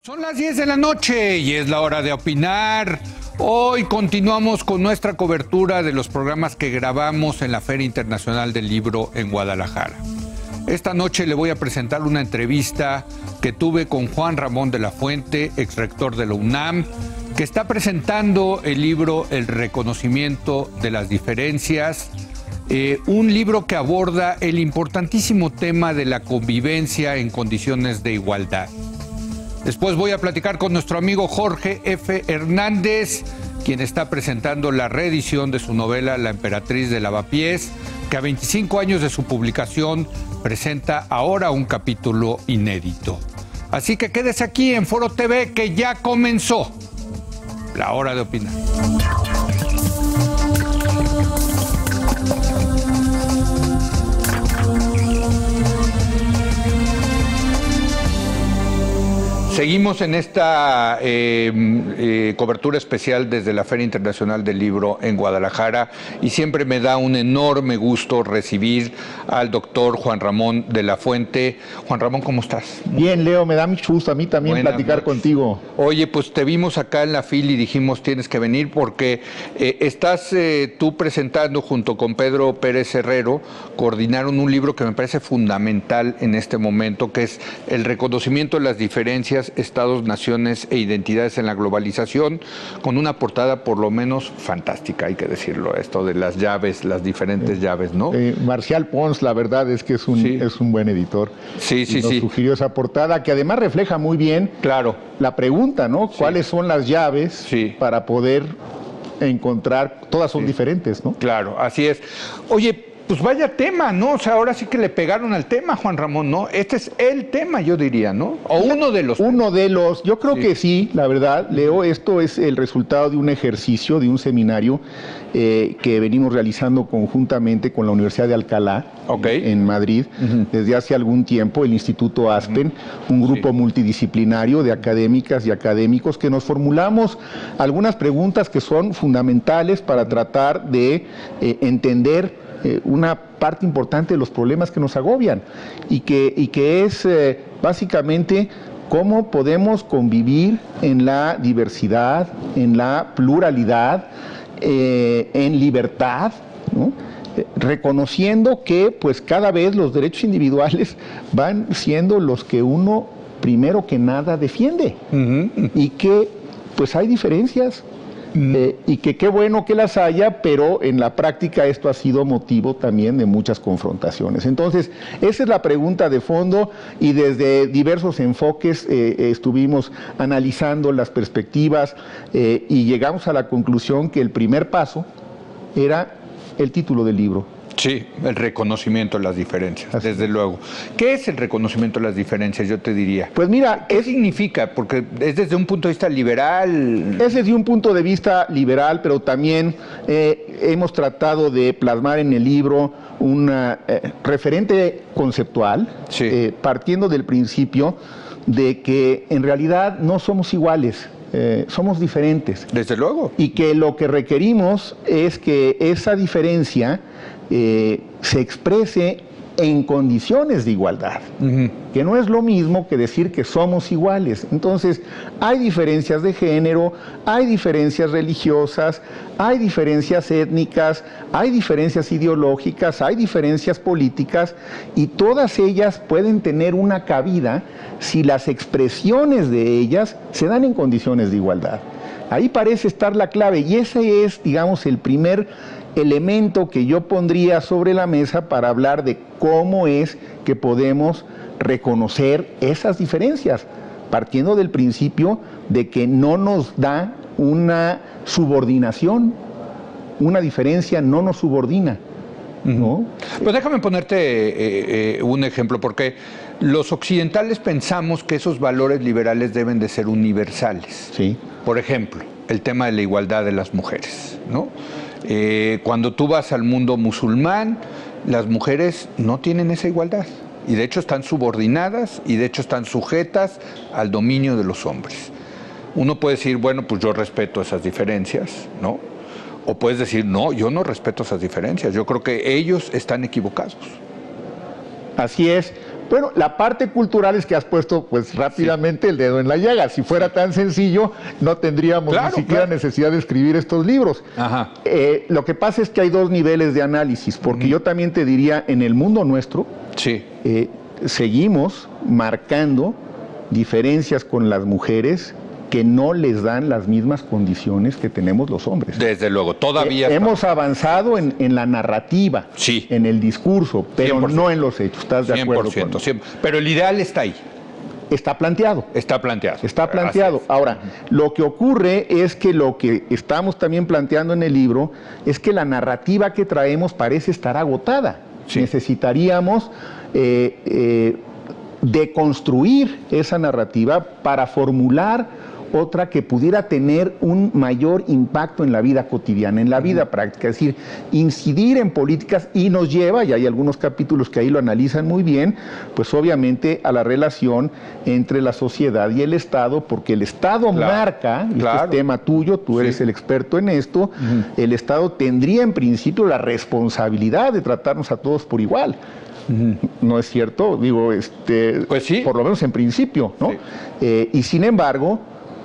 Son las 10 de la noche y es la hora de opinar. Hoy continuamos con nuestra cobertura de los programas que grabamos en la Feria Internacional del Libro en Guadalajara. Esta noche le voy a presentar una entrevista que tuve con Juan Ramón de la Fuente, exrector de la UNAM, que está presentando el libro El reconocimiento de las diferencias, un libro que aborda el importantísimo tema de la convivencia en condiciones de igualdad. Después voy a platicar con nuestro amigo Jorge F. Hernández, quien está presentando la reedición de su novela La Emperatriz de Lavapiés, que a 25 años de su publicación presenta ahora un capítulo inédito. Así que quédese aquí en Foro TV, que ya comenzó la hora de opinar. Seguimos en esta cobertura especial desde la Feria Internacional del Libro en Guadalajara y siempre me da un enorme gusto recibir al doctor Juan Ramón de la Fuente. Juan Ramón, ¿cómo estás? Bien, Leo, me da mucho gusto a mí también platicar contigo. Oye, pues te vimos acá en la fila y dijimos tienes que venir porque estás tú presentando junto con Pedro Pérez Herrero, coordinaron un libro que me parece fundamental en este momento, que es El reconocimiento de las diferencias, estados, naciones e identidades en la globalización, con una portada por lo menos fantástica, hay que decirlo, esto de las llaves, las diferentes llaves, ¿no? Marcial Pons, la verdad es que es un buen editor. Sí, sí, nos sí. Sugirió esa portada que además refleja muy bien la pregunta, ¿no? Sí. ¿Cuáles son las llaves para poder encontrar? Todas son diferentes, ¿no? Claro, así es. Oye, pues vaya tema, ¿no? O sea, ahora sí que le pegaron al tema, Juan Ramón, ¿no? Este es el tema, yo diría, ¿no? O uno de los. Uno de los, yo creo que sí, la verdad, Leo, esto es el resultado de un ejercicio, de un seminario que venimos realizando conjuntamente con la Universidad de Alcalá, en Madrid, desde hace algún tiempo, el Instituto Aspen, un grupo multidisciplinario de académicas y académicos que nos formulamos algunas preguntas que son fundamentales para tratar de entender una parte importante de los problemas que nos agobian y que es básicamente cómo podemos convivir en la diversidad, en la pluralidad, en libertad, ¿no? Reconociendo que pues cada vez los derechos individuales van siendo los que uno primero que nada defiende y que pues hay diferencias. Y que qué bueno que las haya, pero en la práctica esto ha sido motivo también de muchas confrontaciones. Entonces, esa es la pregunta de fondo y desde diversos enfoques estuvimos analizando las perspectivas y llegamos a la conclusión que el primer paso era el título del libro. Sí, el reconocimiento de las diferencias, desde luego. ¿Qué es el reconocimiento de las diferencias, yo te diría? Pues mira, ¿qué significa? Porque es desde un punto de vista liberal. Es desde un punto de vista liberal, pero también hemos tratado de plasmar en el libro un referente conceptual, partiendo del principio de que en realidad no somos iguales. Somos diferentes. Desde luego. Y que lo que requerimos es que esa diferencia se exprese en condiciones de igualdad, que no es lo mismo que decir que somos iguales. Entonces, hay diferencias de género, hay diferencias religiosas, hay diferencias étnicas, hay diferencias ideológicas, hay diferencias políticas, y todas ellas pueden tener una cabida si las expresiones de ellas se dan en condiciones de igualdad. Ahí parece estar la clave, y ese es, digamos, el primer elemento que yo pondría sobre la mesa para hablar de cómo es que podemos reconocer esas diferencias, partiendo del principio de que no nos da una subordinación, una diferencia no nos subordina, ¿no? Pues déjame ponerte un ejemplo, porque los occidentales pensamos que esos valores liberales deben de ser universales. Sí. Por ejemplo, el tema de la igualdad de las mujeres, ¿no? Cuando tú vas al mundo musulmán, las mujeres no tienen esa igualdad y de hecho están subordinadas y de hecho están sujetas al dominio de los hombres. Uno puede decir, bueno, pues yo respeto esas diferencias, ¿no? O puedes decir, no, yo no respeto esas diferencias, yo creo que ellos están equivocados. Así es, Bueno, la parte cultural es que has puesto pues rápidamente el dedo en la llaga. Si fuera tan sencillo, no tendríamos ni siquiera necesidad de escribir estos libros. Lo que pasa es que hay dos niveles de análisis, porque yo también te diría, en el mundo nuestro, seguimos marcando diferencias con las mujeres que no les dan las mismas condiciones que tenemos los hombres. Desde luego, todavía... hemos avanzado en la narrativa, en el discurso, pero 100%. No en los hechos. ¿Estás de acuerdo? 100%. Pero el ideal está ahí. Está planteado. Está planteado. Está planteado. Ahora, lo que ocurre es que lo que estamos también planteando en el libro es que la narrativa que traemos parece estar agotada. Necesitaríamos deconstruir esa narrativa para formular otra que pudiera tener un mayor impacto en la vida cotidiana, en la vida práctica, es decir, incidir en políticas, y nos lleva, y hay algunos capítulos que ahí lo analizan muy bien, pues obviamente a la relación entre la sociedad y el Estado, porque el Estado marca, y este es tema tuyo, tú eres el experto en esto, el Estado tendría en principio la responsabilidad de tratarnos a todos por igual. ¿No es cierto? Digo, pues sí, por lo menos en principio, ¿no? Y sin embargo,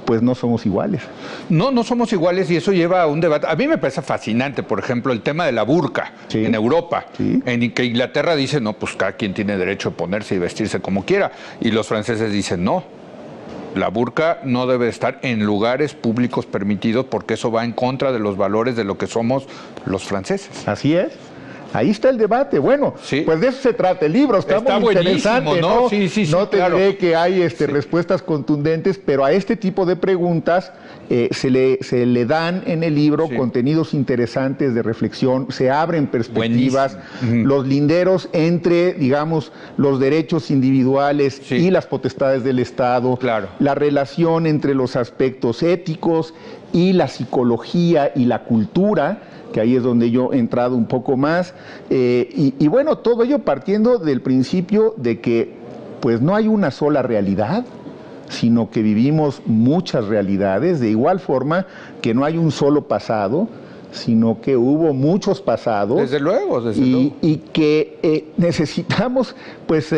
pues no somos iguales. No somos iguales, y eso lleva a un debate. A mí me parece fascinante, por ejemplo, el tema de la burka en Europa, en que Inglaterra dice, no, pues cada quien tiene derecho a ponerse y vestirse como quiera, y los franceses dicen, no, la burka no debe estar en lugares públicos permitidos porque eso va en contra de los valores de lo que somos los franceses. Así es. Ahí está el debate. Bueno, pues de eso se trata el libro. Está muy interesante, ¿no? No te diré que hay respuestas contundentes, pero a este tipo de preguntas se le dan en el libro contenidos interesantes de reflexión, se abren perspectivas, los linderos entre, digamos, los derechos individuales y las potestades del Estado, la relación entre los aspectos éticos y la psicología y la cultura, que ahí es donde yo he entrado un poco más, y bueno, todo ello partiendo del principio de que pues no hay una sola realidad, sino que vivimos muchas realidades, de igual forma que no hay un solo pasado, sino que hubo muchos pasados. Desde luego. Y que necesitamos pues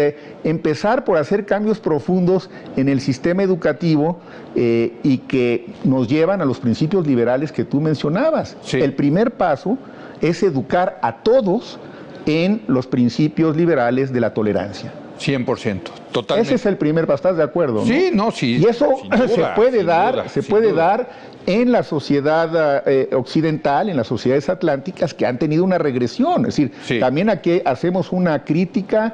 empezar por hacer cambios profundos en el sistema educativo y que nos llevan a los principios liberales que tú mencionabas. El primer paso es educar a todos en los principios liberales de la tolerancia. 100%, totalmente. Ese es el primer paso, ¿estás de acuerdo? ¿No? Sí. Y eso se puede dar en la sociedad occidental, en las sociedades atlánticas que han tenido una regresión. Es decir, también aquí hacemos una crítica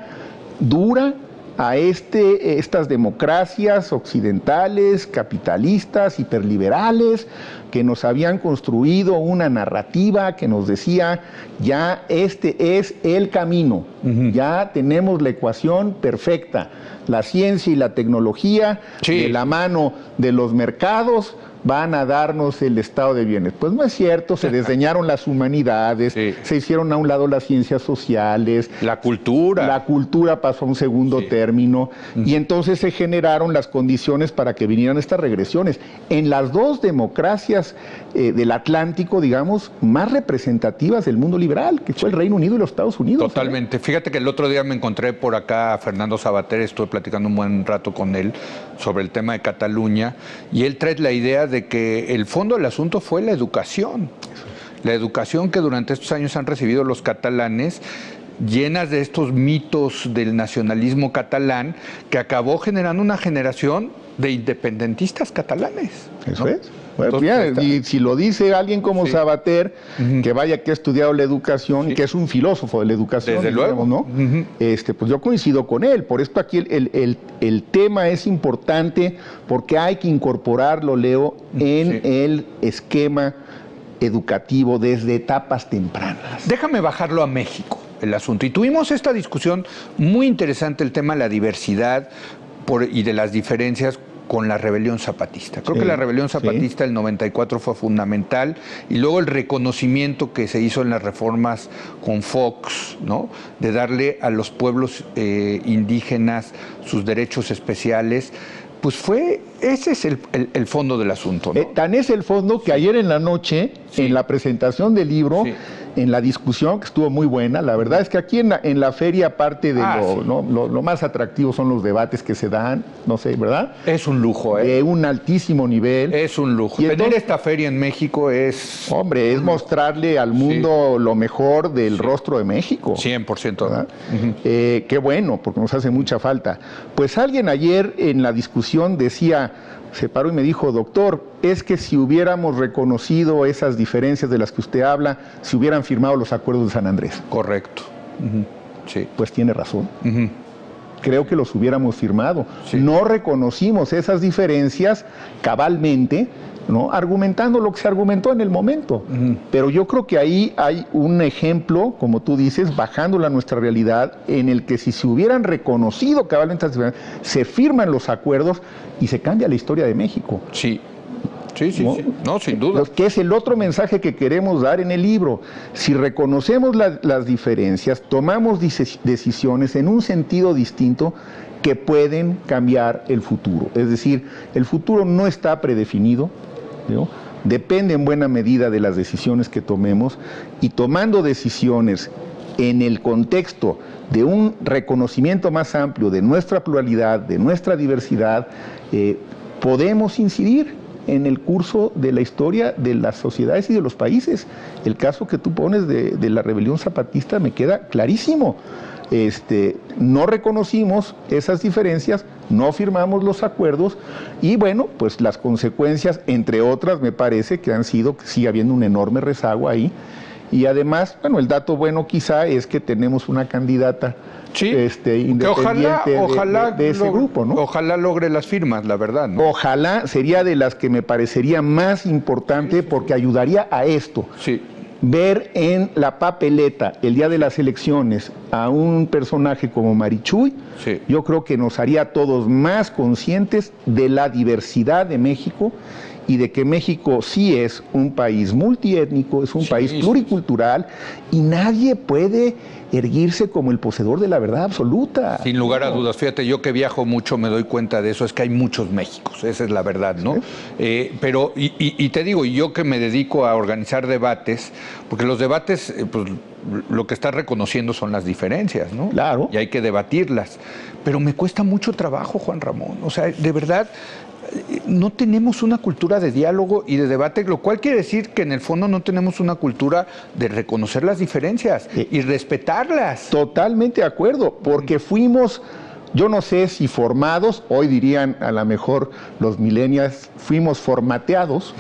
dura a estas democracias occidentales, capitalistas, hiperliberales, que nos habían construido una narrativa que nos decía, ya este es el camino, ya tenemos la ecuación perfecta, la ciencia y la tecnología de la mano de los mercados van a darnos el estado de bienes. Pues no es cierto, se desdeñaron las humanidades, se hicieron a un lado las ciencias sociales. La cultura. La cultura pasó a un segundo término, y entonces se generaron las condiciones para que vinieran estas regresiones. En las dos democracias del Atlántico, digamos, más representativas del mundo liberal, que fue el Reino Unido y los Estados Unidos. Totalmente. Fíjate que el otro día me encontré por acá a Fernando Sabater, estuve platicando un buen rato con él sobre el tema de Cataluña, y él trae la idea de que el fondo del asunto fue la educación. La educación que durante estos años han recibido los catalanes, llenas de estos mitos del nacionalismo catalán, que acabó generando una generación de independentistas catalanes. Eso es. Bueno, y si lo dice alguien como Sabater, que vaya que ha estudiado la educación, que es un filósofo de la educación, desde luego, ¿no? Pues yo coincido con él. Por esto aquí el tema es importante, porque hay que incorporarlo, Leo, en el esquema educativo desde etapas tempranas. Déjame bajarlo a México, el asunto. Y tuvimos esta discusión muy interesante, el tema de la diversidad y de las diferencias con la rebelión zapatista. Creo que la rebelión zapatista del 94 fue fundamental, y luego el reconocimiento que se hizo en las reformas con Fox, ¿no?, de darle a los pueblos indígenas sus derechos especiales, pues fue ese es el fondo del asunto, ¿no? Tan es el fondo que ayer en la noche, en la presentación del libro, en la discusión, que estuvo muy buena, la verdad es que aquí en la feria, aparte de lo más atractivo son los debates que se dan, no sé, ¿verdad? Es un lujo, de un altísimo nivel. Es un lujo. Y tener esta feria en México es... Hombre, es mostrarle al mundo lo mejor del rostro de México. 100%. Qué bueno, porque nos hace mucha falta. Pues alguien ayer en la discusión decía, se paró y me dijo, doctor, es que si hubiéramos reconocido esas diferencias de las que usted habla, si hubieran firmado los acuerdos de San Andrés. Correcto. Sí. Pues tiene razón. Creo que los hubiéramos firmado. No reconocimos esas diferencias cabalmente, ¿no? Argumentando lo que se argumentó en el momento. Pero yo creo que ahí hay un ejemplo, como tú dices, bajándola a nuestra realidad, en el que si se hubieran reconocido cabalmente esas diferencias, se firman los acuerdos y se cambia la historia de México. Sí. No, sin duda. Que es el otro mensaje que queremos dar en el libro. Si reconocemos las diferencias, tomamos decisiones en un sentido distinto que pueden cambiar el futuro. Es decir, el futuro no está predefinido, ¿no? Depende en buena medida de las decisiones que tomemos, y tomando decisiones en el contexto de un reconocimiento más amplio de nuestra pluralidad, de nuestra diversidad, podemos incidir en el curso de la historia de las sociedades y de los países. El caso que tú pones de la rebelión zapatista me queda clarísimo. No reconocimos esas diferencias, no firmamos los acuerdos y bueno, pues las consecuencias, entre otras, me parece que han sido que sigue habiendo un enorme rezago ahí. Y además, bueno, el dato bueno quizá es que tenemos una candidata independiente ojalá de ese grupo, ¿no? Ojalá logre las firmas, la verdad, ¿no? Ojalá, sería de las que me parecería más importante porque ayudaría a esto. Ver en la papeleta el día de las elecciones a un personaje como Marichuy, yo creo que nos haría a todos más conscientes de la diversidad de México y de que México sí es un país multiétnico, es un país pluricultural y nadie puede erguirse como el poseedor de la verdad absoluta. Sin lugar a dudas. Fíjate, yo que viajo mucho me doy cuenta de eso, es que hay muchos Méxicos, esa es la verdad, ¿no? Pero, y te digo, yo que me dedico a organizar debates, porque los debates, pues lo que estás reconociendo son las diferencias, ¿no? Claro. Y hay que debatirlas. Pero me cuesta mucho trabajo, Juan Ramón. O sea, de verdad, no tenemos una cultura de diálogo y de debate, lo cual quiere decir que en el fondo no tenemos una cultura de reconocer las diferencias y respetarlas. Totalmente de acuerdo, porque fuimos, yo no sé si formados, hoy dirían a lo mejor los millennials, fuimos formateados,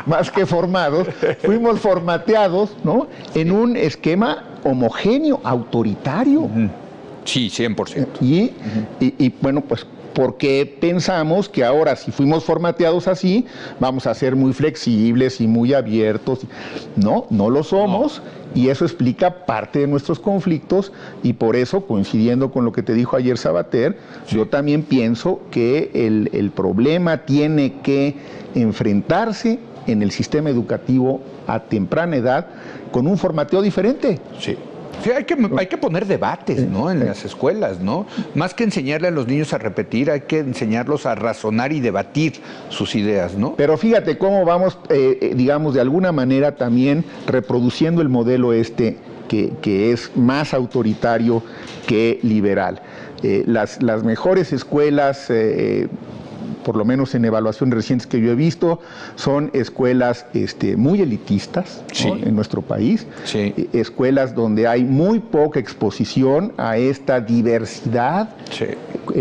más que formados, fuimos formateados, ¿no? En un esquema homogéneo, autoritario. Sí, 100%. Y bueno, pues porque pensamos que ahora, si fuimos formateados así, vamos a ser muy flexibles y muy abiertos. No, no lo somos, y eso explica parte de nuestros conflictos, y por eso, coincidiendo con lo que te dijo ayer Sabater, yo también pienso que el problema tiene que enfrentarse en el sistema educativo a temprana edad con un formateo diferente. Sí, hay que poner debates, ¿no? En las escuelas, ¿no? Más que enseñarle a los niños a repetir, hay que enseñarlos a razonar y debatir sus ideas, ¿no? Pero fíjate cómo vamos, digamos, de alguna manera también reproduciendo el modelo que es más autoritario que liberal. Las mejores escuelas, por lo menos en evaluaciones recientes que yo he visto, son escuelas muy elitistas, ¿no? En nuestro país, escuelas donde hay muy poca exposición a esta diversidad,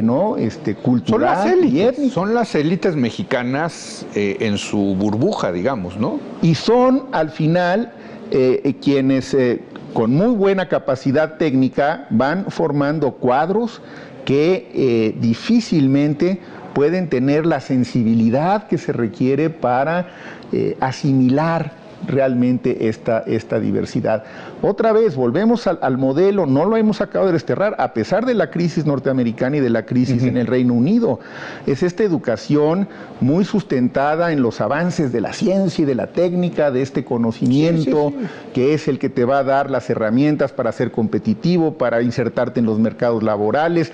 ¿no? Cultural y étnica. Son las élites mexicanas en su burbuja, digamos, ¿no? Y son, al final, quienes con muy buena capacidad técnica van formando cuadros que difícilmente pueden tener la sensibilidad que se requiere para asimilar realmente esta diversidad. Otra vez, volvemos al modelo, no lo hemos acabado de desterrar, a pesar de la crisis norteamericana y de la crisis en el Reino Unido. Es esta educación muy sustentada en los avances de la ciencia y de la técnica, de este conocimiento, que es el que te va a dar las herramientas para ser competitivo, para insertarte en los mercados laborales,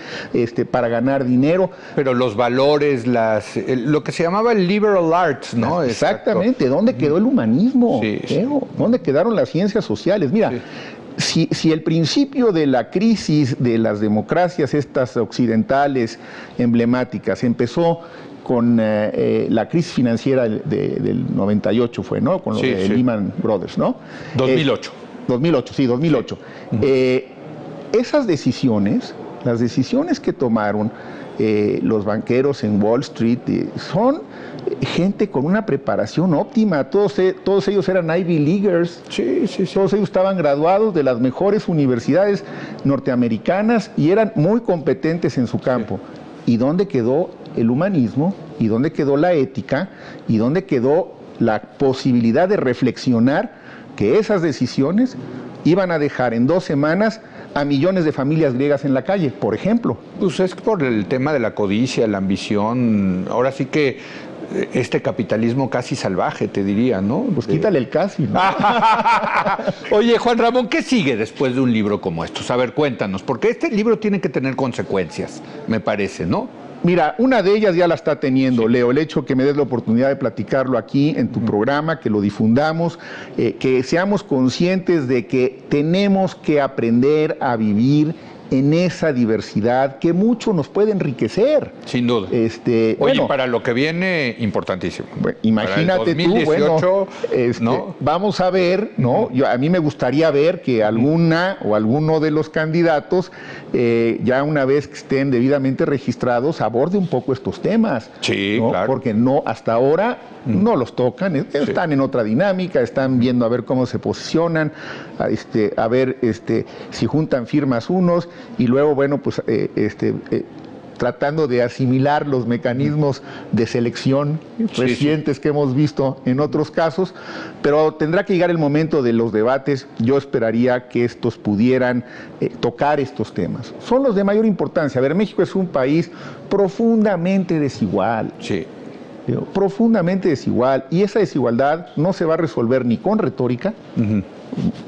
para ganar dinero. Pero los valores, lo que se llamaba el liberal arts, ¿no? Exactamente. ¿Dónde quedó el humanismo? ¿Dónde quedaron las ciencias sociales? Mira, si el principio de la crisis de las democracias estas occidentales emblemáticas empezó con la crisis financiera del 98 fue, ¿no? Con lo de Lehman Brothers, ¿no? 2008. 2008. Esas decisiones, las decisiones que tomaron los banqueros en Wall Street, son gente con una preparación óptima. Todos ellos eran Ivy Leaguers. Todos ellos estaban graduados de las mejores universidades norteamericanas y eran muy competentes en su campo. ¿Y dónde quedó el humanismo? ¿Y dónde quedó la ética? ¿Y dónde quedó la posibilidad de reflexionar que esas decisiones iban a dejar en 2 semanas a millones de familias griegas en la calle, por ejemplo? Pues es por el tema de la codicia, la ambición, ahora sí que este capitalismo casi salvaje, te diría, ¿no? Pues quítale el casi, ¿no? Oye, Juan Ramón, ¿qué sigue después de un libro como estos? A ver, cuéntanos, porque este libro tiene que tener consecuencias, me parece, ¿no? Mira, una de ellas ya la está teniendo, Leo, el hecho que me des la oportunidad de platicarlo aquí en tu programa, que lo difundamos, que seamos conscientes de que tenemos que aprender a vivir en esa diversidad que mucho nos puede enriquecer. Sin duda. Oye, para lo que viene, importantísimo. Bueno, imagínate 2018, tú, ¿no? Vamos a ver, ¿no? A mí me gustaría ver que alguna o alguno de los candidatos, ya una vez que estén debidamente registrados, aborde un poco estos temas. Sí, ¿no? claro. Porque hasta ahora no los tocan, están en otra dinámica, están viendo a ver cómo se posicionan, a ver si juntan firmas unos y luego, bueno, pues tratando de asimilar los mecanismos de selección recientes que hemos visto en otros casos, pero tendrá que llegar el momento de los debates. Yo esperaría que estos pudieran tocar estos temas. Son los de mayor importancia. A ver, México es un país profundamente desigual. Sí. Profundamente desigual, y esa desigualdad no se va a resolver ni con retórica,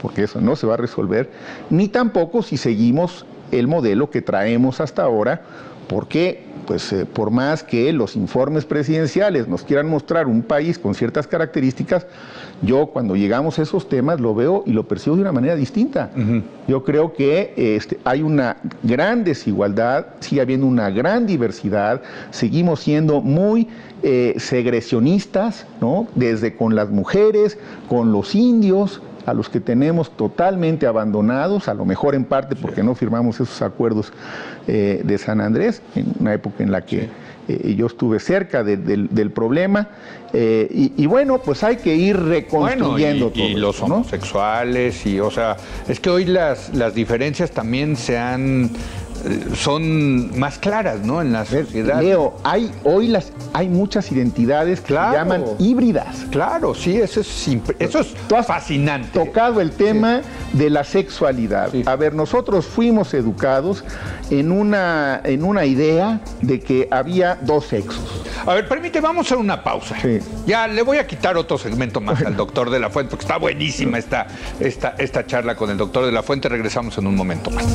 porque eso no se va a resolver, ni tampoco si seguimos el modelo que traemos hasta ahora, porque pues por más que los informes presidenciales nos quieran mostrar un país con ciertas características, yo cuando llegamos a esos temas lo veo y lo percibo de una manera distinta. Yo creo que hay una gran desigualdad, sigue habiendo una gran diversidad, seguimos siendo muy segresionistas, ¿no? Desde con las mujeres, con los indios, a los que tenemos totalmente abandonados, a lo mejor en parte porque no firmamos esos acuerdos de San Andrés, en una época en la que yo estuve cerca del problema, y bueno, pues hay que ir reconstruyendo todo. Y los homosexuales, o sea, es que hoy las diferencias también son más claras, ¿no? En la sociedad. Leo, hay muchas identidades que se llaman híbridas. Claro, sí, eso es fascinante. Tocado el tema de la sexualidad. Sí. A ver, nosotros fuimos educados en una idea de que había 2 sexos. A ver, vamos a una pausa. Sí. Ya le voy a quitar otro segmento más al doctor de la Fuente, porque está buenísima esta charla con el doctor de la Fuente. Regresamos en un momento más.